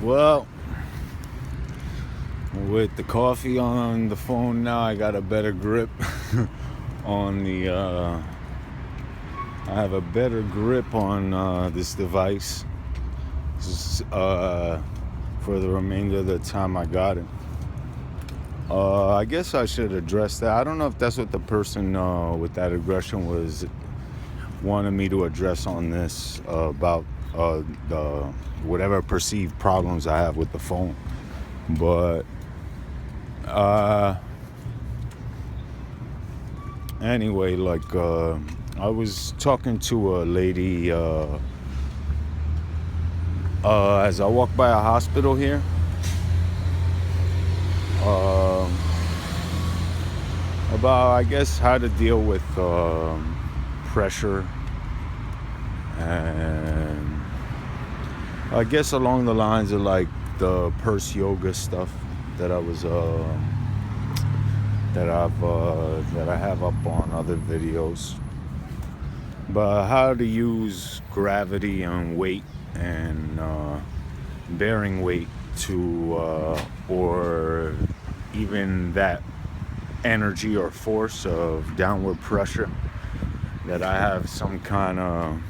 Well, with the coffee on the phone now, I got a better grip on the. I have a better grip on this device for the remainder of the time I got it. I guess I should address that. I don't know if that's what the person with that aggression was wanted me to address on this about the whatever perceived problems I have with the phone. But anyway, I was talking to a lady as I walked by a hospital here. About, I guess, how to deal with pressure, and I guess along the lines of like the purse yoga stuff that I was that I have up on other videos. But how to use gravity and weight and bearing weight to or even that energy or force of downward pressure, that I have some kind of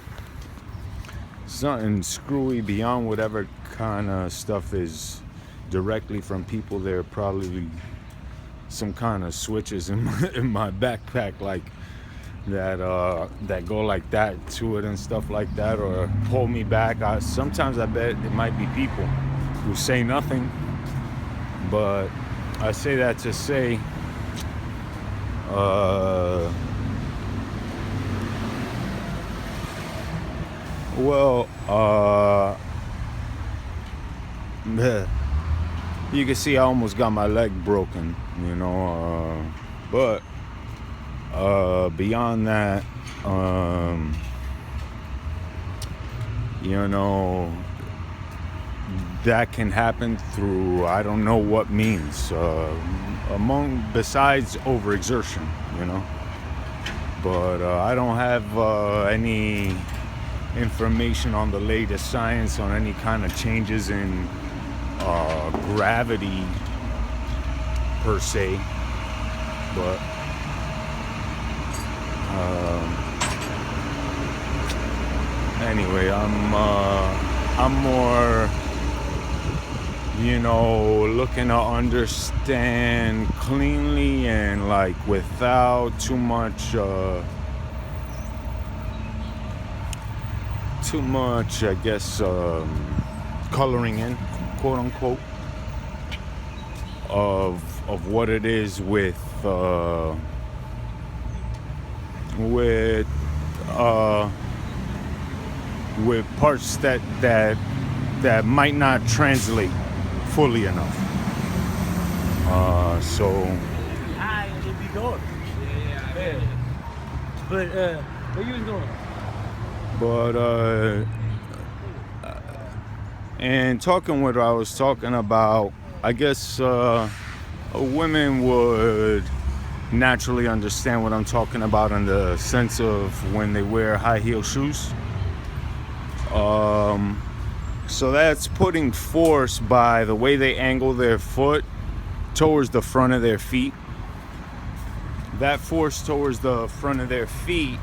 something screwy beyond whatever kind of stuff is directly from people. There are probably some kind of switches in my backpack like that that go like that to it and stuff like that, or pull me back. Sometimes I bet it might be people who say nothing, but I say that to say you can see I almost got my leg broken, but beyond that, that can happen through I don't know what means, besides overexertion, but I don't have any information on the latest science on any kind of changes in gravity per se, but anyway, I'm more looking to understand cleanly and like without too much I guess coloring in, quote unquote, of what it is with parts that might not translate fully enough. So it'd be going. Yeah. But where you was going? But and talking what I was talking about, I guess women would naturally understand what I'm talking about in the sense of when they wear high heel shoes. So that's putting force by the way they angle their foot towards the front of their feet. That force towards the front of their feet,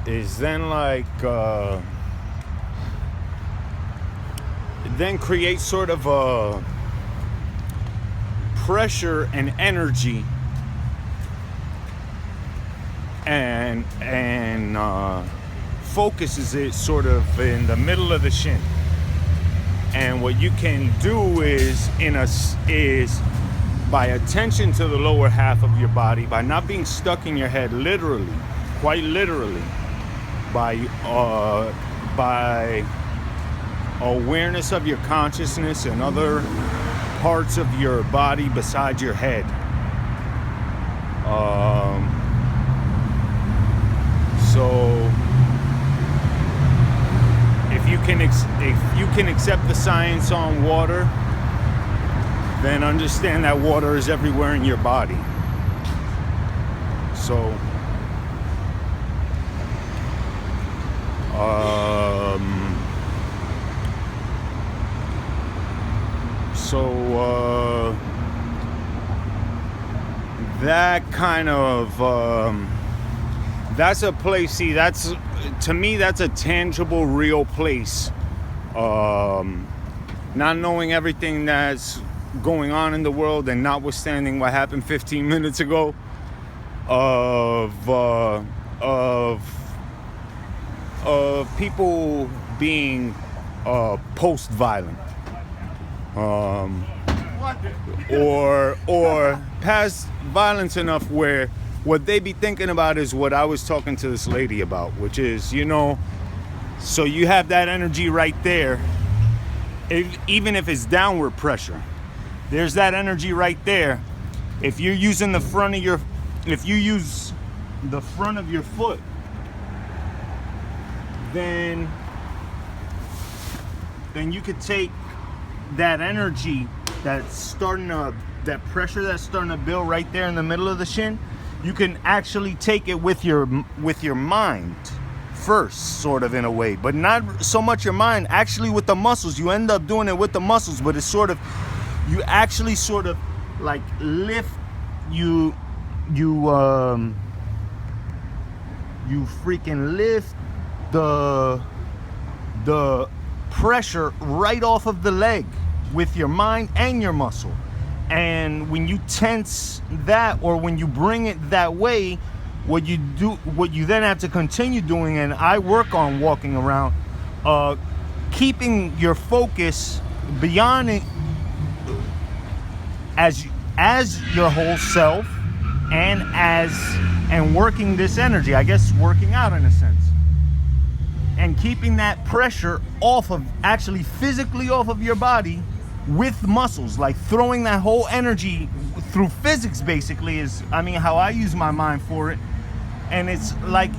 is then then creates sort of a pressure and energy and focuses it sort of in the middle of the shin. And what you can do is by attention to the lower half of your body, by not being stuck in your head literally, quite literally, by awareness of your consciousness and other parts of your body besides your head. So if you can accept the science on water, then understand that water is everywhere in your body. So that kind of that's a place. See, that's, to me, that's a tangible, real place. Not knowing everything that's going on in the world, and notwithstanding what happened 15 minutes ago, of people being post-violent, or past violence enough where what they be thinking about is what I was talking to this lady about, which is, you know, so you have that energy right there, even if it's downward pressure. There's that energy right there. If you're using if you use the front of your foot, then you could take that energy that pressure that's starting to build right there in the middle of the shin. You can actually take it with your mind first, sort of, in a way, but not so much your mind, actually with the muscles. You end up doing it with the muscles, but it's sort of, you actually sort of like lift, you freaking lift the pressure right off of the leg with your mind and your muscle. And when you tense that, or when you bring it that way, what you then have to continue doing, and I work on walking around, keeping your focus beyond it as your whole self, and working this energy, I guess working out in a sense, and keeping that pressure actually physically off of your body with muscles, like throwing that whole energy through physics, basically, is, I mean, how I use my mind for it. And it's like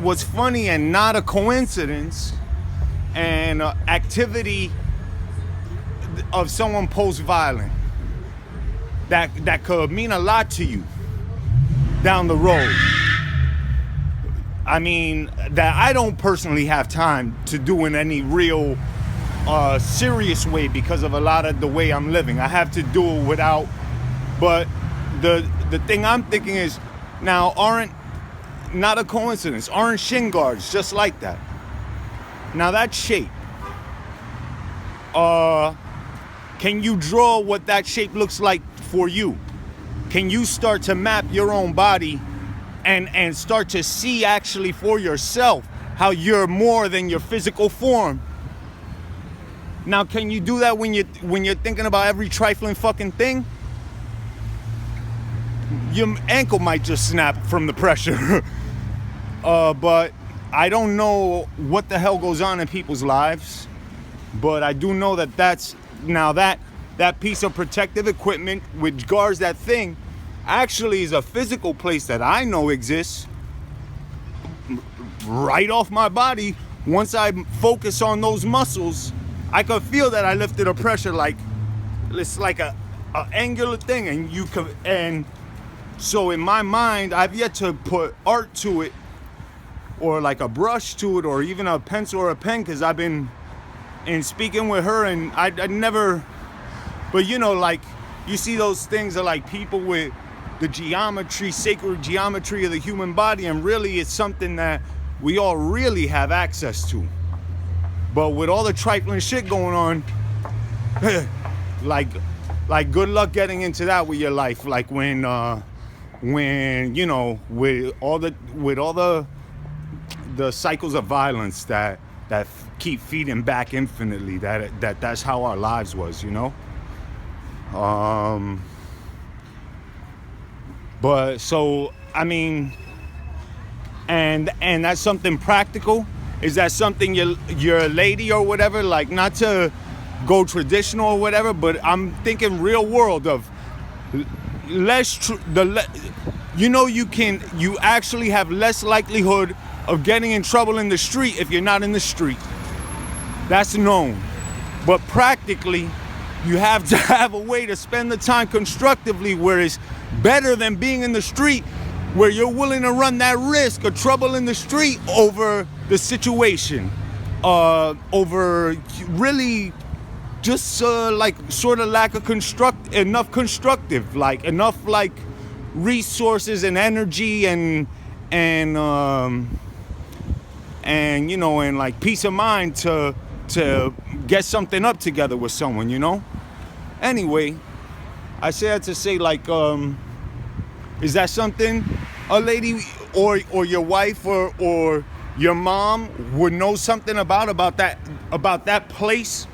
what's funny and not a coincidence, and activity of someone post-violent that could mean a lot to you down the road. I mean, that I don't personally have time to do in any real serious way because of a lot of the way I'm living. I have to do it without, but the thing I'm thinking is, now not a coincidence, aren't shin guards just like that? Now that shape, can you draw what that shape looks like for you? Can you start to map your own body and start to see actually for yourself how you're more than your physical form? Now, can you do that when you're thinking about every trifling fucking thing? Your ankle might just snap from the pressure. But I don't know what the hell goes on in people's lives. But I do know that that piece of protective equipment which guards that thing actually is a physical place that I know exists right off my body. Once I focus on those muscles, I could feel that I lifted a pressure, like it's like a angular thing, and so in my mind, I've yet to put art to it, or like a brush to it, or even a pencil or a pen, because I've been in speaking with her, and I never, but you know, like you see those things are like people with the geometry, sacred geometry of the human body, and really it's something that we all really have access to. But with all the trifling shit going on, like good luck getting into that with your life. Like when you know, with all the cycles of violence that keep feeding back infinitely. That's how our lives was, you know. But so I mean, and that's something practical. Is that something you're a lady or whatever, like, not to go traditional or whatever, but I'm thinking real world of you actually have less likelihood of getting in trouble in the street if you're not in the street. That's known. But practically, you have to have a way to spend the time constructively, where it's better than being in the street, where you're willing to run that risk of trouble in the street over the situation, over really just like sort of lack of enough constructive, like enough like resources and energy and you know, and like peace of mind to get something up together with someone, you know. Anyway, I say that to say, like, is that something a lady or your wife or your mom would know something about that place?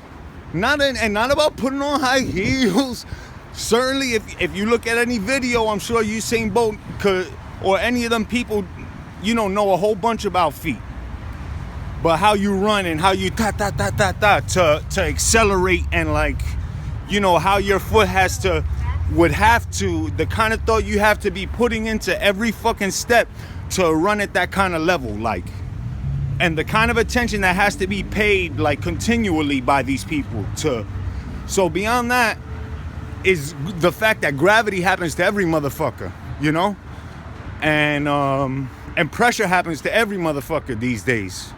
Not about putting on high heels. Certainly, if you look at any video, I'm sure Usain Bolt or any of them people, you know a whole bunch about feet. But how you run and how you to accelerate, and like, you know, how your foot would have to, the kind of thought you have to be putting into every fucking step to run at that kind of level, like, and the kind of attention that has to be paid like continually by these people so beyond that is the fact that gravity happens to every motherfucker, you know, and pressure happens to every motherfucker these days.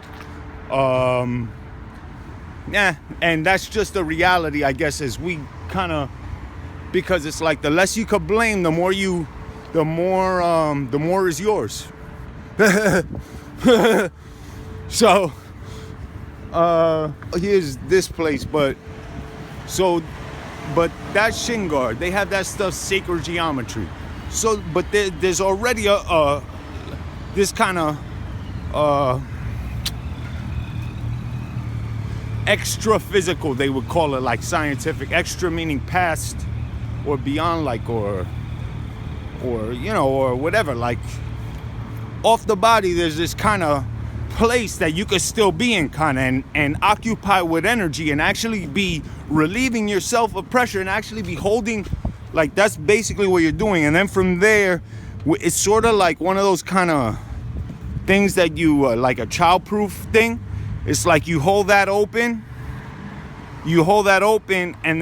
Yeah, and that's just the reality, I guess, as we kind of, because it's like the less you could blame, the more is yours. So, here's this place, but that Shin Guard, they have that stuff, sacred geometry. So, but there's already this kind of extra physical, they would call it, like scientific. Extra meaning past or beyond, like, or you know, or whatever, like off the body. There's this kind of place that you could still be in, kind of, and occupy with energy, and actually be relieving yourself of pressure, and actually be holding, like, that's basically what you're doing. And then from there, it's sort of like one of those kind of things that you like a childproof thing. It's like you hold that open, and then